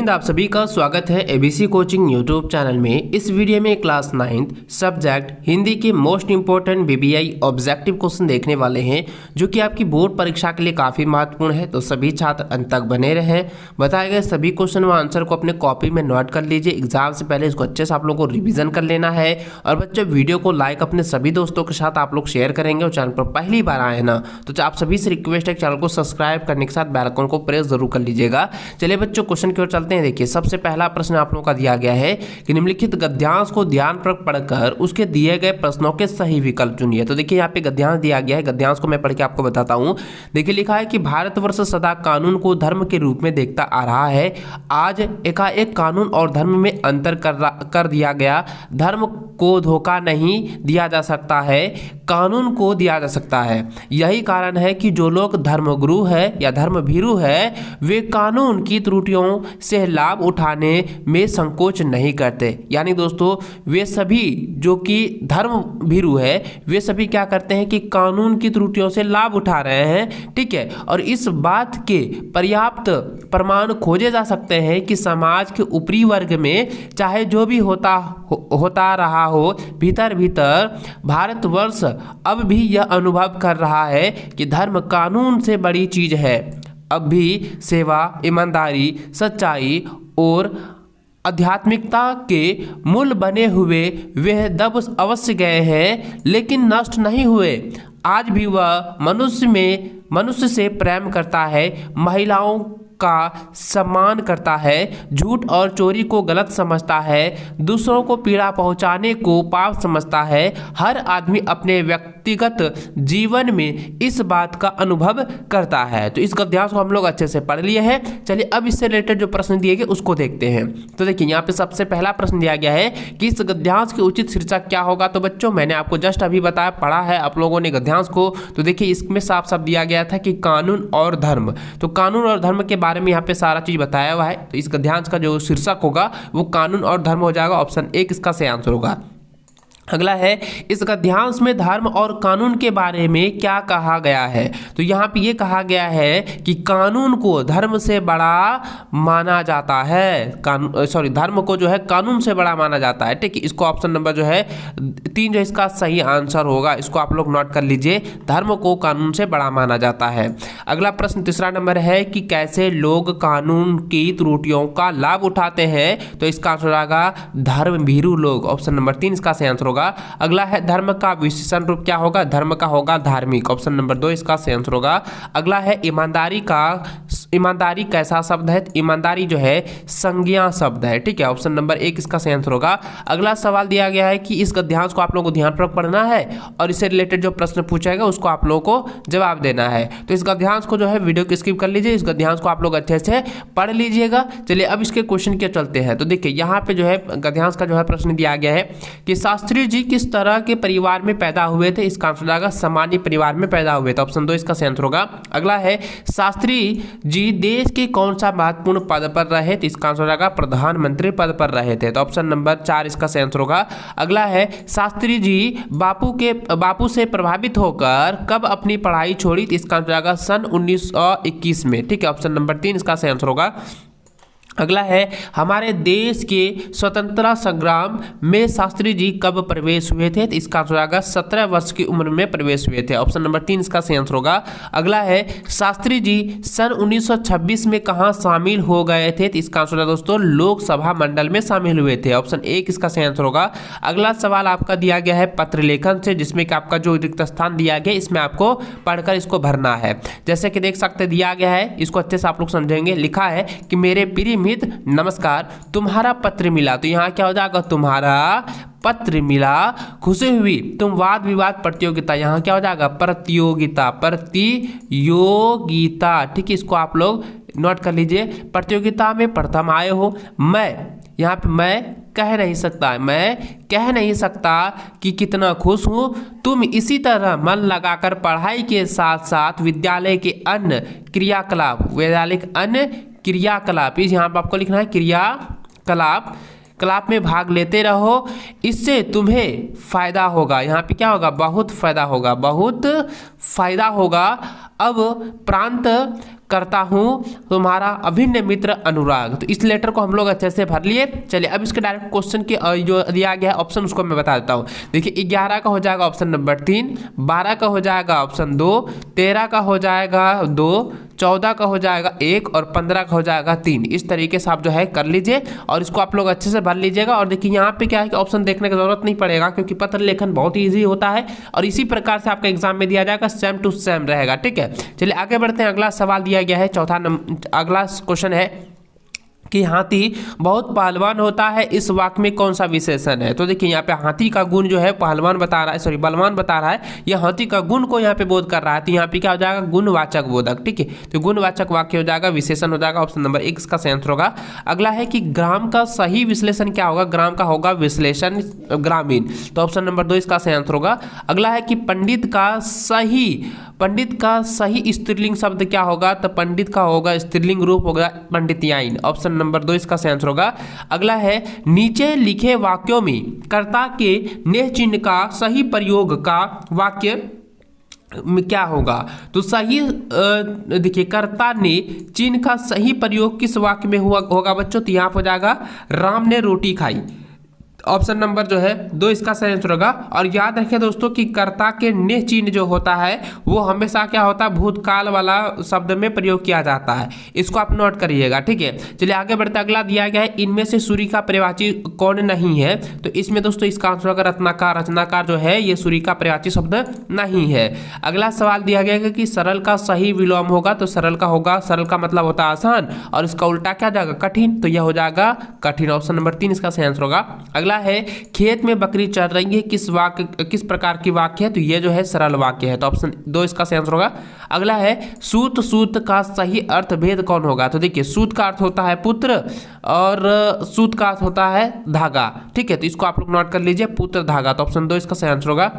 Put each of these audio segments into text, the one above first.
Friend, आप सभी का स्वागत है एबीसी कोचिंग यूट्यूब चैनल में। इस वीडियो में क्लास 9 सब्जेक्ट हिंदी के most important BBI objective question देखने वाले हैं, जो कि आपकी बोर्ड परीक्षा के लिए काफ़ी महत्वपूर्ण है। तो सभी छात्र अंत तक बने रहें। बताए गए सभी क्वेश्चन व आंसर को अपने कॉपी में नोट कर लीजिए। एग्जाम से पहले इसको अच्छे से आप लोग को रिविजन कर लेना है। और बच्चों, वीडियो को लाइक अपने सभी दोस्तों के साथ आप लोग शेयर करेंगे। और चैनल पर पहली बार आए ना तो आप सभी से रिक्वेस्ट है चैनल को सब्सक्राइब करने के साथ बेल आइकन को प्रेस जरूर कर लीजिएगा। चलिए बच्चों, क्वेश्चन की ओर चलते हैं। देखिए, सबसे पहला प्रश्न आप लोगों का दिया गया है कि निम्नलिखित गद्यांश को ध्यानपूर्वक पढ़कर उसके दिए गए प्रश्नों के सही विकल्प चुनिए। तो देखिए, यहाँ पे गद्यांश दिया गया है। गद्यांश को मैं पढ़ के आपको बताता हूं। देखिए, लिखा है कि भारतवर्ष सदा कानून को धर्म के रूप में देखता आ रहा है। आज एकाएक कानून और धर्म में अंतर कर दिया गया। धर्म को धोखा नहीं दिया जा सकता है, कानून को दिया जा सकता है। यही कारण है कि जो लोग धर्मगुरु है या धर्मभीरु है, वे कानून की त्रुटियों से लाभ उठाने में संकोच नहीं करते। यानी दोस्तों, वे सभी जो कि धर्मभीरु है, वे सभी क्या करते हैं कि कानून की त्रुटियों से लाभ उठा रहे हैं। ठीक है, और इस बात के पर्याप्त प्रमाण खोजे जा सकते हैं कि समाज के ऊपरी वर्ग में चाहे जो भी होता रहा हो, भीतर भीतर भारतवर्ष अब भी यह अनुभव कर रहा है कि धर्म कानून से बड़ी चीज है। अब भी सेवा, ईमानदारी, सच्चाई और आध्यात्मिकता के मूल बने हुए वे दब अवश्य गए हैं, लेकिन नष्ट नहीं हुए। आज भी वह मनुष्य से प्रेम करता है, महिलाओं का सम्मान करता है, झूठ और चोरी को गलत समझता है, दूसरों को पीड़ा पहुंचाने को पाप समझता है। हर आदमी अपने व्यक्तिगत जीवन में इस बात का अनुभव करता है। तो इस गद्यांश को हम लोग अच्छे से पढ़ लिए हैं। चलिए अब इससे रिलेटेड जो प्रश्न दिए गए उसको देखते हैं। तो देखिए, यहाँ पे सबसे पहला प्रश्न दिया गया है कि इस गद्यांश की उचित शीर्षक क्या होगा। तो बच्चों, मैंने आपको जस्ट अभी बताया, पढ़ा है आप लोगों ने गद्यांश को। तो देखिए, इसमें साफ साफ दिया गया था कि कानून और धर्म। तो कानून और धर्म के बारे में यहाँ पे सारा चीज बताया हुआ है। तो इस गद्यांश का जो शीर्षक होगा वो कानून और धर्म हो जाएगा। ऑप्शन 1 इसका सही आंसर होगा। अगला है, इस गद्यांश में धर्म और कानून के बारे में क्या कहा गया है। तो यहाँ पे ये कहा गया है कि कानून को धर्म से बड़ा माना जाता है। धर्म को जो है कानून से बड़ा माना जाता है। ठीक है, इसको ऑप्शन नंबर जो है 3 जो इसका सही आंसर होगा। इसको आप लोग नोट कर लीजिए, धर्म को कानून से बड़ा माना जाता है। अगला प्रश्न तीसरा नंबर है कि कैसे लोग कानून की त्रुटियों का लाभ उठाते हैं। तो इसका आंसर होगा धर्मभीरु लोग। ऑप्शन नंबर 3 इसका सही आंसर होगा। अगला है, धर्म का विशेषण रूप क्या होगा। धर्म का होगा धार्मिक। ऑप्शन नंबर 2 इसका सही आंसर होगा। अगला है, ईमानदारी कैसा शब्द है। ईमानदारी जो है संज्ञा शब्द है। ठीक है, ऑप्शन नंबर 1 इसका सही आंसर होगा। अगला सवाल दिया गया है कि इस गद्यांश को आप लोगों को ध्यानपूर्वक पढ़ना है और इससे रिलेटेड जो प्रश्न पूछा जाएगा उसको आप लोगों को जवाब देना है। तो इस गद्यांश को जो है वीडियो को स्किप कर लीजिए, इस गद्यांश को आप लोग अच्छे से पढ़ लीजिएगा। चलिए अब इसके क्वेश्चन के चलते हैं। तो देखिए, यहाँ पे जो है गद्यांश का जो है प्रश्न दिया गया है कि शास्त्री जी किस तरह के परिवार में पैदा हुए थे। इसका आंसर होगा सामान्य परिवार में पैदा हुए थे। ऑप्शन 2 इसका सही आंसर होगा। अगला है, शास्त्री जी देश के कौन सा महत्वपूर्ण पद पर रहे। तो इसका आंसर होगा प्रधानमंत्री पद पर रहे थे। तो ऑप्शन नंबर 4 इसका सही आंसर होगा। अगला है, शास्त्री जी बापू से प्रभावित होकर कब अपनी पढ़ाई छोड़ी। तो इसका आंसर होगा सन 1921 में। ठीक है, ऑप्शन नंबर 3 इसका सही आंसर होगा। अगला है, हमारे देश के स्वतंत्रता संग्राम में शास्त्री जी कब प्रवेश हुए थे। तो इसका आंसर होगा 17 वर्ष की उम्र में प्रवेश हुए थे। ऑप्शन नंबर 3 इसका सही आंसर होगा। अगला है, शास्त्री जी सन 1926 में कहाँ शामिल हो गए थे। तो इसका आंसर होगा दोस्तों लोकसभा मंडल में शामिल हुए थे। ऑप्शन 1 इसका सही आंसर होगा। अगला सवाल आपका दिया गया है पत्र लेखन से, जिसमें कि आपका जो रिक्त स्थान दिया गया इसमें आपको पढ़कर इसको भरना है। जैसे कि देख सकते दिया गया है, इसको अच्छे से आप लोग समझेंगे। लिखा है कि मेरे प्रिय मित्र नमस्कार, तुम्हारा पत्र मिला। तो यहाँ क्या हो जाएगा, तुम्हारा पत्र मिला, खुशी हुई। तुम वाद विवाद प्रतियोगिता, यहाँ क्या हो जाएगा प्रतियोगिता। ठीक है, इसको आप लोग नोट कर लीजिए। प्रतियोगिता में प्रथम आए हो। यहाँ पे मैं कह नहीं सकता कि कितना खुश हूँ। तुम इसी तरह मन लगाकर पढ़ाई के साथ साथ विद्यालय के अन्य क्रियाकलाप यहाँ पर आपको लिखना है क्रियाकलाप में भाग लेते रहो। इससे तुम्हें फायदा होगा। यहाँ पे क्या होगा, बहुत फायदा होगा। अब प्रांत करता हूँ तुम्हारा अभिन्न मित्र अनुराग। तो इस लेटर को हम लोग अच्छे से भर लिए। चलिए अब इसके डायरेक्ट क्वेश्चन के जो दिया गया है ऑप्शन उसको मैं बता देता हूँ। देखिए 11 का हो जाएगा ऑप्शन नंबर 3, 12 का हो जाएगा ऑप्शन 2, 13 का हो जाएगा 2, 14 का हो जाएगा 1 और 15 का हो जाएगा 3। इस तरीके से आप जो है कर लीजिए और इसको आप लोग अच्छे से भर लीजिएगा। और देखिए यहाँ पे क्या है कि ऑप्शन देखने की जरूरत नहीं पड़ेगा क्योंकि पत्र लेखन बहुत ईजी होता है और इसी प्रकार से आपका एग्जाम में दिया जाएगा, सेम टू सेम रहेगा। ठीक है, चलिए आगे बढ़ते हैं। अगला सवाल दिया गया है चौथा नंबर, अगला क्वेश्चन है कि हाथी बहुत पहलवान होता है, इस वाक्य में कौन सा विशेषण है। तो देखिए यहाँ पे हाथी का गुण जो है पहलवान बता रहा है, सॉरी बलवान बता रहा है, यह हाथी का गुण को यहाँ पे बोध कर रहा है। तो यहाँ पे क्या हो जाएगा, गुणवाचक बोधक। ठीक है, तो गुणवाचक वाक्य हो जाएगा, विशेषण हो जाएगा ऑप्शन नंबर 1 इसका सही आंसर होगा। अगला है कि ग्राम का सही विश्लेषण क्या होगा, ग्राम का होगा विश्लेषण ग्रामीण, तो ऑप्शन नंबर 2 इसका सही आंसर होगा। अगला है कि पंडित का सही स्त्रीलिंग शब्द क्या होगा, तो पंडित का होगा स्त्रीलिंग रूप होगा पंडितयाइन, ऑप्शन नंबर 2 इसका सही आंसर होगा। अगला है नीचे लिखे वाक्यों में कर्ता के नेह चिन्ह का सही प्रयोग का वाक्य में क्या होगा। तो सही देखिए कर्ता ने चिन्ह का सही प्रयोग किस वाक्य में होगा बच्चों, तो यहाँ हो जाएगा राम ने रोटी खाई, ऑप्शन नंबर जो है 2 इसका सही आंसर होगा। और याद रखें दोस्तों कि कर्ता के नेह चिन्ह जो होता है वो हमेशा क्या होता है, भूतकाल वाला शब्द में प्रयोग किया जाता है, इसको आप नोट करिएगा। ठीक है, चलिए आगे बढ़ते। अगला दिया गया है इनमें से सूर्य का पर्यायवाची कौन नहीं है। तो इसमें दोस्तों इसका आंसर होगा रत्नाकर। रत्नाकर जो है ये सूर्य का पर्यायवाची शब्द नहीं है। अगला सवाल दिया गया है कि सरल का सही विलोम होगा, तो सरल का होगा, सरल का मतलब होता है आसान और इसका उल्टा क्या जाएगा कठिन, तो यह हो जाएगा कठिन, ऑप्शन नंबर 3 इसका सही आंसर होगा। अगला है खेत में बकरी चर रही है, किस प्रकार की वाक्य है, तो ये जो है सरल वाक्य है, तो ऑप्शन 2 इसका सही आंसर होगा। अगला है सूत का सही अर्थ भेद कौन होगा। तो देखिए सूत का अर्थ होता है पुत्र और सूत का अर्थ होता है धागा। ठीक है, तो इसको आप लोग नोट कर लीजिए, पुत्र धागा, तो ऑप्शन 2 इसका सही आंसर होगा।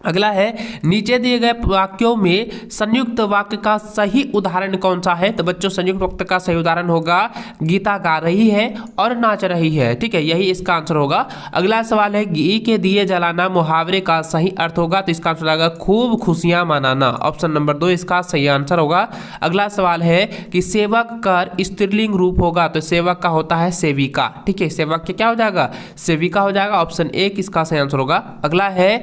अगला है नीचे दिए गए वाक्यों में संयुक्त वाक्य का सही उदाहरण कौन सा है। तो बच्चों संयुक्त वाक्य का सही उदाहरण होगा गीता गा रही है और नाच रही है। ठीक है, यही इसका आंसर होगा। अगला सवाल है घी के दिए जलाना मुहावरे का सही अर्थ होगा, तो इसका आंसर होगा खूब खुशियां मनाना, ऑप्शन नंबर 2 इसका सही आंसर होगा। अगला सवाल है कि सेवक कर स्त्रीलिंग रूप होगा, तो सेवक का होता है सेविका। ठीक है, सेवक के क्या हो जाएगा, सेविका हो जाएगा, ऑप्शन 1 इसका सही आंसर होगा। अगला है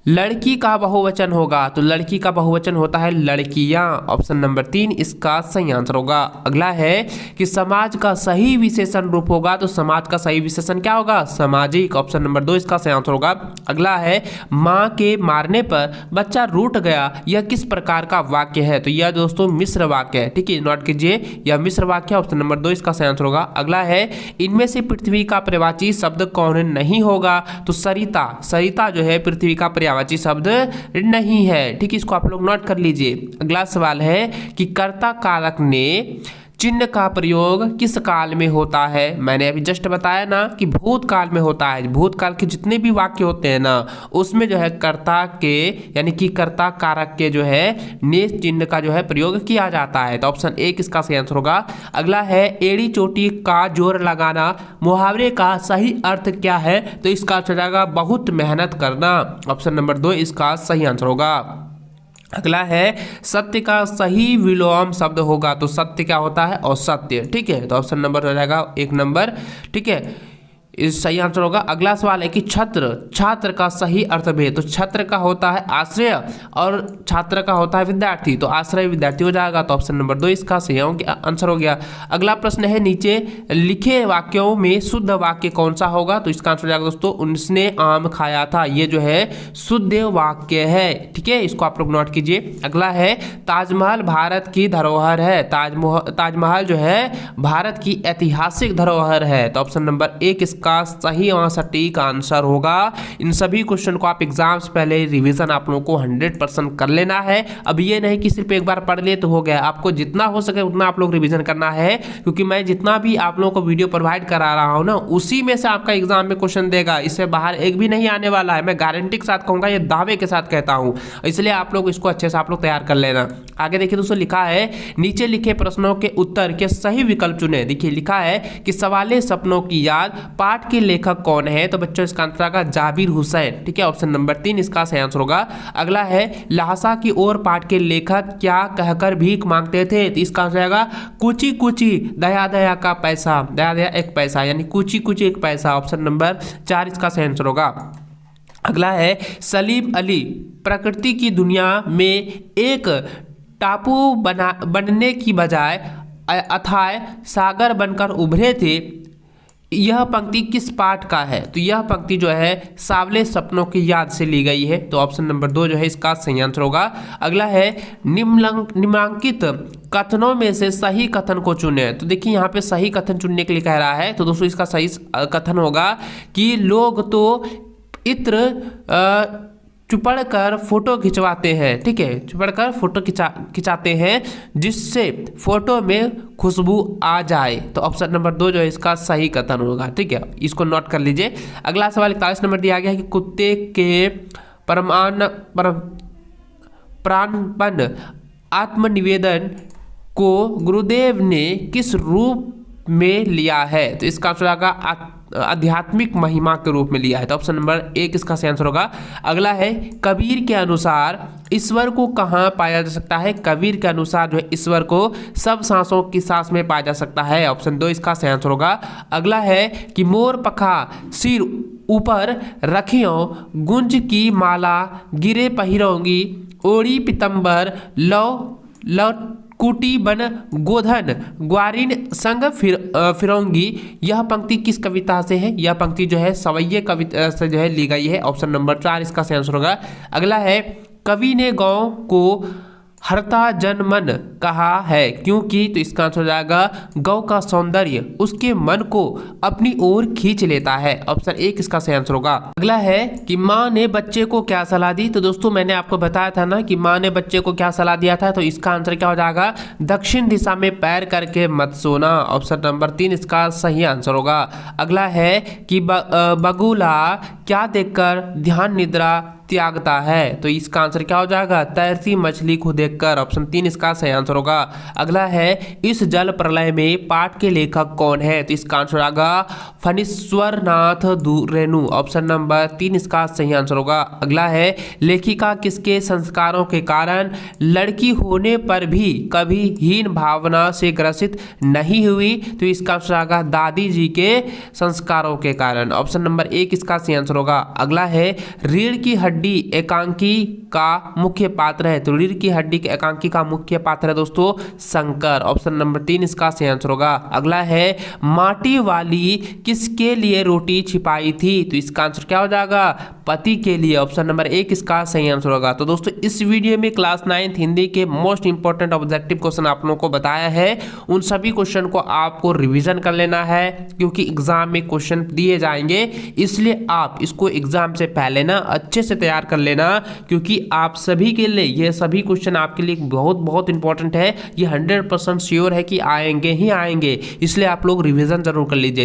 लड़की का बहुवचन होगा, तो लड़की का बहुवचन होता है लड़कियां, ऑप्शन नंबर 3 इसका सही आंसर होगा। अगला है कि समाज का सही विशेषण रूप होगा, तो समाज का सही विशेषण क्या होगा, सामाजिक, ऑप्शन नंबर 2 इसका सही आंसर होगा। अगला है मां के मारने पर बच्चा रूठ गया, यह किस प्रकार का वाक्य है। तो यह दोस्तों मिश्र वाक्य है। ठीक है, नोट कीजिए, यह मिश्र वाक्य, ऑप्शन नंबर 2 इसका सही आंसर होगा। अगला है इनमें से पृथ्वी का पर्यायवाची शब्द कौन नहीं होगा, तो सरिता, सरिता जो है पृथ्वी का पर्यायवाची शब्द नहीं है। ठीक है, इसको आप लोग नोट कर लीजिए। अगला सवाल है कि कर्ता कारक ने चिन्ह का प्रयोग किस काल में होता है। मैंने अभी जस्ट बताया ना कि भूतकाल में होता है। भूतकाल के जितने भी वाक्य होते हैं ना उसमें जो है कर्ता के यानी कि कर्ता कारक के जो है ने चिन्ह का जो है प्रयोग किया जाता है, तो ऑप्शन 1 इसका सही आंसर होगा। अगला है एड़ी चोटी का जोर लगाना मुहावरे का सही अर्थ क्या है, तो इसका अर्थ हो जाएगा बहुत मेहनत करना, ऑप्शन नंबर 2 इसका सही आंसर होगा। अगला है सत्य का सही विलोम शब्द होगा, तो सत्य क्या होता है, असत्य। ठीक है, तो ऑप्शन नंबर हो जाएगा 1 नंबर। ठीक है, इस सही आंसर होगा। अगला सवाल है कि छात्र का सही अर्थ भेद, तो छात्र का होता है आश्रय और छात्र का होता है विद्यार्थी, तो आश्रय विद्यार्थी हो जाएगा, तो ऑप्शन नंबर 2 इसका सही आंसर हो गया। अगला प्रश्न है नीचे लिखे वाक्यों में शुद्ध वाक्य कौन सा होगा, तो इसका आंसर हो जाएगा दोस्तों उसने आम खाया था, ये जो है शुद्ध वाक्य है। ठीक है, इसको आप लोग नोट कीजिए। अगला है ताजमहल भारत की धरोहर है, ताजमहल जो है भारत की ऐतिहासिक धरोहर है, तो ऑप्शन नंबर 1 इसका सही और सटीक आंसर होगा। इन सभी क्वेश्चन को आप एग्जाम से पहले रिवीजन आप लोगों को 100% कर लेना है। अब ये नहीं कि सिर्फ एक बार पढ़ लिए तो हो गया, आपको जितना हो सके उतना आप लोग रिवीजन करना है, क्योंकि मैं जितना भी आप लोगों को वीडियो प्रोवाइड करा रहा हूं ना उसी में से आपका एग्जाम में क्वेश्चन देगा, इससे बाहर एक भी नहीं आने वाला है। मैं गारंटी के साथ कहूंगा, ये दावे के साथ कहता हूं, इसलिए आप लोग इसको अच्छे से आप लोग तैयार कर लेना। आगे देखिए दोस्तों लिखा है नीचे लिखे प्रश्नों के उत्तर के सही विकल्प चुने। देखिए लिखा है कि सवाले सपनों की याद पाठ पाठ के लेखक कौन है? तो बच्चों इसका आंसर आएगा जाबिर हुसैन। ठीक है, ऑप्शन नंबर 3 इसका सही आंसर होगा। अगला है लहासा की ओर पाठ के लेखक क्या कहकर भीख मांगते थे? तो इसका आंसर आएगा कुची कुची दया दया का पैसा, दया दया एक पैसा, यानी कुची कुची एक पैसा। ऑप्शन नंबर 4 इसका सही आंसर होगा। अगला है सलीम अली प्रकृति की दुनिया में एक टापू बनने की बजाय अथाह सागर बनकर उभरे थे, यह पंक्ति किस पाठ का है? तो यह पंक्ति जो है सावले सपनों की याद से ली गई है। तो ऑप्शन नंबर 2 जो है इसका सही आंसर होगा। अगला है निम्नांकित कथनों में से सही कथन को चुने। तो देखिए यहाँ पे सही कथन चुनने के लिए कह रहा है, तो दोस्तों इसका सही कथन होगा कि लोग तो इत्र चुपड़ कर फोटो खिंचवाते हैं। ठीक है, चुपड़ कर फोटो खिंचाते हैं जिससे फोटो में खुशबू आ जाए। तो ऑप्शन नंबर 2 जो है इसका सही कथन होगा। ठीक है, इसको नोट कर लीजिए। अगला सवाल 41 नंबर दिया गया है कि कुत्ते के प्राणपण आत्मनिवेदन को गुरुदेव ने किस रूप में लिया है? तो इसका आंसर आएगा आध्यात्मिक महिमा के रूप में लिया है। तो ऑप्शन नंबर 1 इसका सही आंसर होगा। अगला है कबीर के अनुसार ईश्वर को कहाँ पाया जा सकता है? कबीर के अनुसार जो है ईश्वर को सब सांसों की सांस में पाया जा सकता है। ऑप्शन 2 इसका सही आंसर होगा। अगला है कि मोर पखा सिर ऊपर रखियों, गुंज की माला गिरे पहिरोंगी, ओढ़ी पितंबर लौ कुटी बन गोधन ग्वारिन संग फिरोंगी, यह पंक्ति किस कविता से है? यह पंक्ति जो है सवैये कविता से जो है ली गई है। ऑप्शन नंबर 4 इसका सही आंसर होगा। अगला है कवि ने गाँव को हरता जनमन कहा है क्योंकि? तो इसका आंसर हो जाएगा गौ का सौंदर्य उसके मन को अपनी ओर खींच लेता है। ऑप्शन 1 इसका सही आंसर होगा। अगला है कि माँ ने बच्चे को क्या सलाह दी? तो दोस्तों मैंने आपको बताया था ना कि माँ ने बच्चे को क्या सलाह दिया था, तो इसका आंसर क्या हो जाएगा दक्षिण दिशा में पैर करके मत सोना। ऑप्शन नंबर 3 इसका सही आंसर होगा। अगला है कि बगुला क्या देखकर ध्यान निद्रा त्यागता है? तो इसका आंसर क्या हो जाएगा तैरती मछली को देखकर। ऑप्शन 3 इसका सही आंसर होगा। अगला है इस जल प्रलय में पाठ के लेखक कौन है? तो इसका आंसर आएगा फणीश्वर नाथ रेणु। ऑप्शन नंबर 3 इसका सही आंसर होगा। अगला है लेखिका किसके संस्कारों के कारण लड़की होने पर भी कभी हीन भावना से ग्रसित नहीं हुई? तो इसका आंसर आएगा दादी जी के संस्कारों के कारण। ऑप्शन नंबर 1 इसका सही आंसर होगा। अगला है रीढ़ की हड्डी एकांकी का मुख्य पात्र है? तो रीढ़ की हड्डी के एकांकी का मुख्य पात्र है दोस्तों शंकर। ऑप्शन नंबर 3 इसका सही आंसर होगा। अगला है माटी वाली किसके लिए रोटी छिपाई थी? तो इसका आंसर क्या हो जाएगा पति के लिए। ऑप्शन नंबर 1 इसका सही आंसर होगा। तो दोस्तों इस वीडियो में क्लास 9th हिंदी के मोस्ट इंपॉर्टेंट ऑब्जेक्टिव क्वेश्चन आप लोगों को बताया है। उन सभी क्वेश्चन को आपको रिवीजन कर लेना है क्योंकि एग्जाम में क्वेश्चन दिए जाएंगे, इसलिए आप इसको एग्जाम से पहले ना अच्छे से तैयार कर लेना क्योंकि आप सभी के लिए ये सभी क्वेश्चन आपके लिए बहुत बहुत इंपॉर्टेंट है। ये 100% श्योर है कि आएंगे ही आएंगे, इसलिए आप लोग रिवीजन जरूर कर लीजिए।